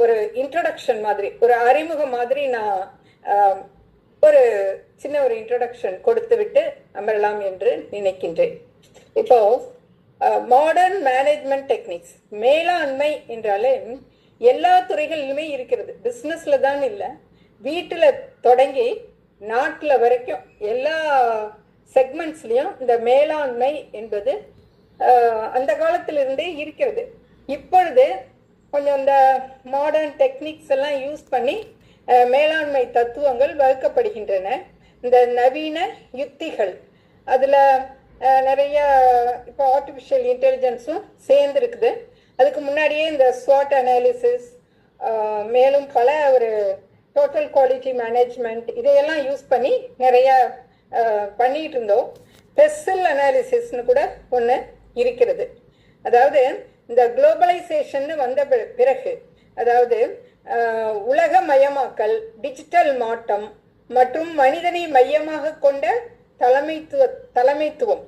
ஒரு இன்ட்ரடக்ஷன் மாதிரி, ஒரு அறிமுகம் மாதிரி நான் ஒரு சின்ன ஒரு இன்ட்ரடக்ஷன் கொடுத்து விட்டு அமரலாம் என்று நினைக்கின்றேன். இப்போ மாடர்ன் மேனேஜ்மெண்ட் டெக்னிக்ஸ், மேலாண்மை என்றாலே எல்லா துறைகளிலுமே இருக்கிறது. பிஸ்னஸ்ல தான் இல்லை, வீட்டில் தொடங்கி நாட்டில் வரைக்கும் எல்லா செக்மெண்ட்ஸ்லையும் இந்த மேலாண்மை என்பது அந்த காலத்திலிருந்தே இருக்கிறது. இப்பொழுது கொஞ்சம் இந்த மாடர்ன் டெக்னிக்ஸ் எல்லாம் யூஸ் பண்ணி மேலாண்மை தத்துவங்கள் வகுக்கப்படுகின்றன. இந்த நவீன யுத்திகள் அதில் நிறைய இப்போ ஆர்டிஃபிஷியல் இன்டெலிஜென்ஸும் சேர்ந்துருக்குது. அதுக்கு முன்னாடியே இந்த ஸ்வாட் அனாலிசிஸ், மேலும் பல ஒரு டோட்டல் குவாலிட்டி மேனேஜ்மெண்ட் இதையெல்லாம் யூஸ் பண்ணி நிறைய பண்ணிகிட்டு இருந்தோம். பெஸ்ஸல் அனாலிசிஸ்னு கூட ஒன்று இருக்கிறது. அதாவது இந்த குளோபலைசேஷன் வந்த பிறகு, அதாவது உலகமயமாக்கல், டிஜிட்டல் மாற்றம் மற்றும் மனிதனை மையமாக கொண்ட தலைமைத்துவம்,